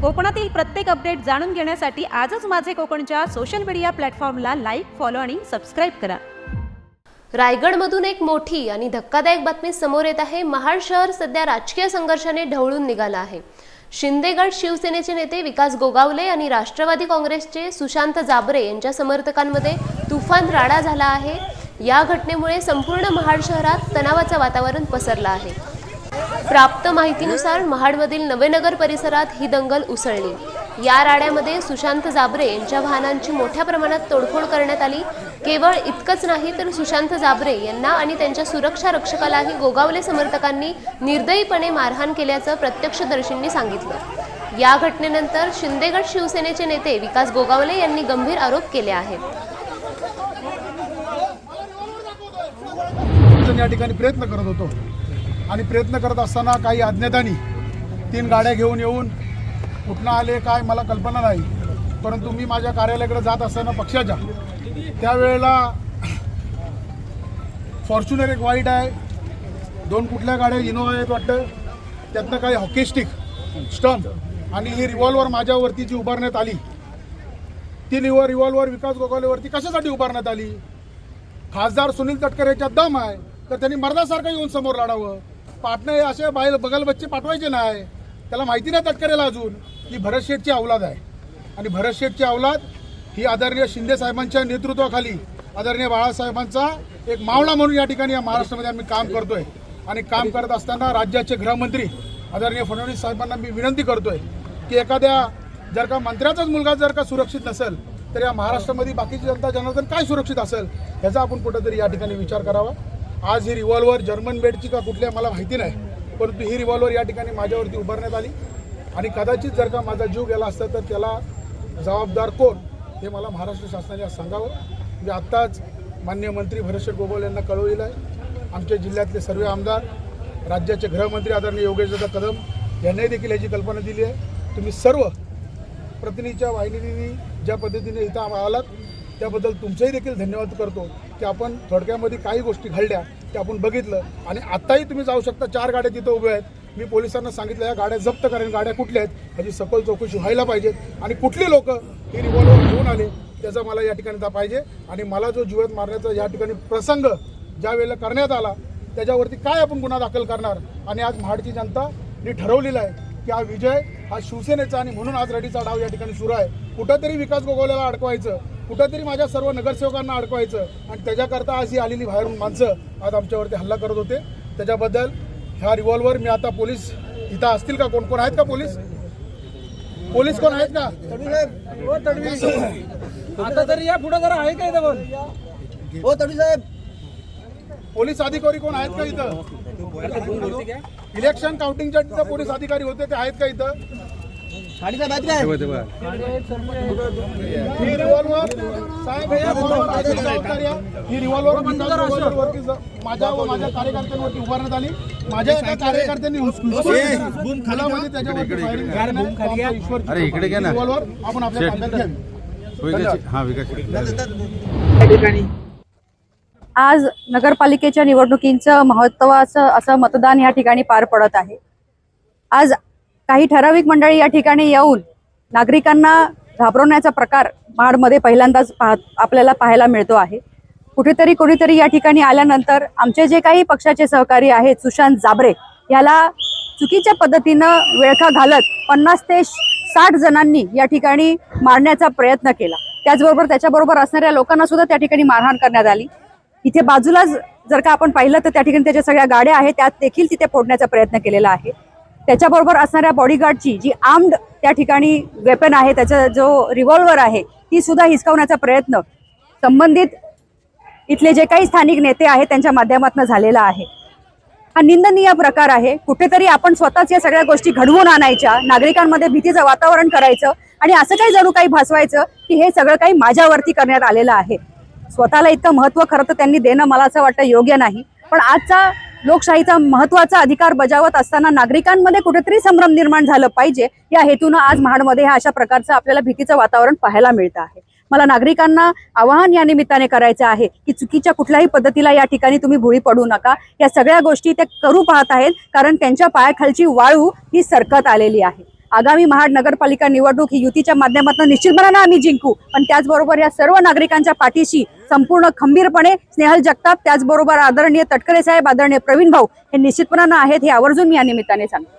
कोकणातील प्रत्येक अपडेट जाणून घेण्यासाठी आजच माझे कोकणच्या सोशल मीडिया प्लॅटफॉर्मला लाईक, फॉलो आणि सबस्क्राईब करा। रायगडमधून एक मोठी आणि धक्कादायक बातमी समोर येत आहे। महाड शहर सध्या राजकीय संघर्षाने ढवळून निघालं आहे। शिंदेगड शिवसेनेचे नेते विकास गोगावले आणि राष्ट्रवादी काँग्रेसचे सुशांत जाबरे यांच्या समर्थकांमध्ये तुफान राडा झाला आहे। या घटनेमुळे संपूर्ण महाड शहरात तणावाचं वातावरण पसरलं आहे। प्राप्त माहितीनुसार महाडमधील नवेनगर परिसरात ही दंगल उसळली। या राड्यामध्ये सुशांत जाबरे यांच्या वाहनांची मोठ्या प्रमाणात तोडफोड करण्यात आली। केवळ इतकंच नाही तर सुशांत जाबरे यांना आणि त्यांच्या सुरक्षा रक्षकालाही गोगावले समर्थकांनी निर्दयीपणे मारहाण केल्याचं प्रत्यक्षदर्शींनी सांगितलं। या घटनेनंतर शिंदेगड शिवसेनेचे नेते विकास गोगावले यांनी गंभीर आरोप केले आहेत। या ठिकाणी प्रयत्न करत होतो आणि प्रयत्न करत असताना काही अज्ञातांनी 3 गाड्या घेऊन येऊन कुठनं आले काय मला कल्पना नाही, परंतु मी माझ्या कार्यालयाकडे जात असताना पक्षाच्या त्यावेळेला फॉर्च्युनर एक वाईट आहे, 2 कुठल्या गाड्या इनोवा आहेत वाटतं, त्यातनं काही हॉकी स्टिक स्टंप आणि ही रिव्हॉल्वर माझ्यावरती जी उभारण्यात आली ती रिव्हॉल्वर विकास गोगावलेवरती कशासाठी उभारण्यात आली? खासदार सुनील तटकरे याच्यात दम आहे तर त्यांनी मर्दासारखं येऊन समोर लढावं। पाटणे असे बगल बच्चे पाठवायचे नाही। त्याला माहिती नाही तटकरेला अजून की भरत शेठची औलाद आहे आणि भरत शेठची औलाद ही आदरणीय शिंदे साहेबांच्या नेतृत्वाखाली आदरणीय बाळासाहेबांचा एक मावळा म्हणून या ठिकाणी या महाराष्ट्रामध्ये आम्ही काम करतोय। आणि काम करत असताना राज्याचे गृहमंत्री आदरणीय फडणवीस साहेबांना मी विनंती करतोय की एखाद्या जर का मंत्र्याचाच मुलगा जर का सुरक्षित नसेल तर या महाराष्ट्रामध्ये बाकीची जनता जनार्दन काय सुरक्षित असेल याचा आपण कुठेतरी या ठिकाणी विचार करावा। आज ही रिव्हॉल्वर जर्मन मेडची का कुठल्या मला माहिती नाही, परंतु ही रिव्हॉल्वर या ठिकाणी माझ्यावरती उभारण्यात आली आणि कदाचित जर का माझा जीव गेला असता तर त्याला जबाबदार कोण हे मला महाराष्ट्र शासनाने आज सांगावं। मी आत्ताच माननीय मंत्री भरत शेठ गोगावले यांना कळवलेलं आहे। आमच्या जिल्ह्यातले सर्व आमदार, राज्याचे गृहमंत्री आदरणीय योगेशदादा कदम यांनी देखील याची कल्पना दिली आहे। तुम्ही सर्व प्रतिनिधीच्या वाहिनीने ज्या पद्धतीने इथं आलात त्याबद्दल तुमचंही देखील धन्यवाद करतो की आपण थोडक्यामध्ये काही गोष्टी घडल्या त्या आपण बघितलं आणि आत्ताही तुम्ही जाऊ शकता। 4 गाड्या तिथं उभ्या आहेत। मी पोलिसांना सांगितलं या गाड्या जप्त करेन, गाड्या कुठल्या आहेत याची सखोल चौकशी व्हायला पाहिजेत आणि कुठली लोक ही रिव्हॉल्वर घेऊन आले त्याचा मला या ठिकाणी पाहिजे आणि मला जो जीवात मारण्याचा या ठिकाणी प्रसंग ज्या वेळेला करण्यात आला त्याच्यावरती काय आपण गुन्हा दाखल करणार। आणि आज महाडची जनतानी ठरवलेलं आहे की हा विजय हा शिवसेनेचा आणि म्हणून आज रडीचा डाव या ठिकाणी सुरू आहे। कुठंतरी विकास गोगावलेला अडकवायचं, कुठंतरी माझ्या सर्व नगरसेवकांना अडकवायचं आणि त्याच्याकरता आज ही आलेली बाहेरून माणसं आज आमच्यावरती हल्ला करत होते। त्याच्याबद्दल ह्या रिव्हॉल्वर मी आता पोलीस इथं असतील का, कोण कोण आहेत का पोलीस कोण आहेत का? आता तरी या पुढे जरा आहे का इथं हो तडवी साहेब, पोलीस अधिकारी कोण आहेत का इथं? इलेक्शन काउंटिंगच्या तिथं पोलीस अधिकारी होते ते आहेत का इथं? ही रिव्हॉल्वर साहेब ही रिव्हॉल्वर माझ्या व माझ्या कार्यकर्त्यांवरती उभारण्यात आली। माझ्या एका कार्यकर्त्यांनी रिव्हॉल्वर आपण आपल्या घ्यावी। आज नगरपालिकेच्या निवडणुकींचं महत्त्वाचं असं मतदान या ठिकाणी पार पडत आहे। आज काही ठराविक मंडळी या ठिकाणी येऊन नागरिकांना घाबरवण्याचा प्रकार महाडमध्ये पहिल्यांदाच आपल्याला पाहायला मिळतो आहे। कुठेतरी कोणीतरी या ठिकाणी आल्यानंतर आमचे जे काही पक्षाचे सहकारी आहेत सुशांत जाबरे याला चुकीच्या पद्धतीनं वेळखा घालत 50 ते 60 जणांनी या ठिकाणी मारण्याचा प्रयत्न केला। त्याचबरोबर त्याच्याबरोबर असणाऱ्या लोकांना सुद्धा त्या ठिकाणी मारहाण करण्यात आली। इथे बाजूला जर का आपण पाहिलं तर त्या ठिकाणी त्याच्या सगळ्या गाड्या आहेत त्यात देखील तिथे फोडण्याचा प्रयत्न केलेला आहे। त्याच्याबरोबर असणाऱ्या बॉडीगार्डची जी आर्म्ड त्या ठिकाणी वेपन आहे, त्याचा जो रिव्हॉल्वर आहे ती सुद्धा हिसकावण्याचा प्रयत्न संबंधित इथले जे काही स्थानिक नेते आहेत त्यांच्या माध्यमातून झालेला आहे। हा निंदनीय प्रकार आहे। कुठेतरी आपण स्वतःच या सगळ्या गोष्टी घडवून आणायच्या, नागरिकांमध्ये भीतीचं वातावरण करायचं आणि असं काही जणू काही भासवायचं की हे सगळं काही माझ्यावरती करण्यात आलेलं आहे। स्वतःला इतकं महत्त्व खरं तर त्यांनी देणं मला असं वाटतं योग्य नाही, पण आजचा लोकशाहीचा महत्त्वाचा अधिकार बजावत असताना नागरिकांमध्ये कुठेतरी संभ्रम निर्माण झालं पाहिजे या हेतूनं आज महाडमध्ये हा अशा प्रकारचं आपल्याला भीतीचं वातावरण पाहायला मिळतं आहे। मला नागरिकांना आवाहन या निमित्ताने करायचं आहे की चुकीच्या कुठल्याही पद्धतीला या ठिकाणी तुम्ही भुळी पडू नका। या सगळ्या गोष्टी ते करू पाहत आहेत कारण त्यांच्या पायाखालची वाळू ही सरकत आलेली आहे। आगामी महाड नगरपालिका निवडणूक ही युतीच्या माध्यमातून निश्चितपणाने आम्ही जिंकू, पण त्याचबरोबर या सर्व नागरिकांच्या पाठीशी संपूर्ण खंबीरपणे स्नेहल जगताप, त्याचबरोबर आदरणीय तटकरे साहेब, आदरणीय प्रवीण भाऊ हे निश्चितपणाने आहेत, हे आवर्जून मी या निमित्ताने सांगतो.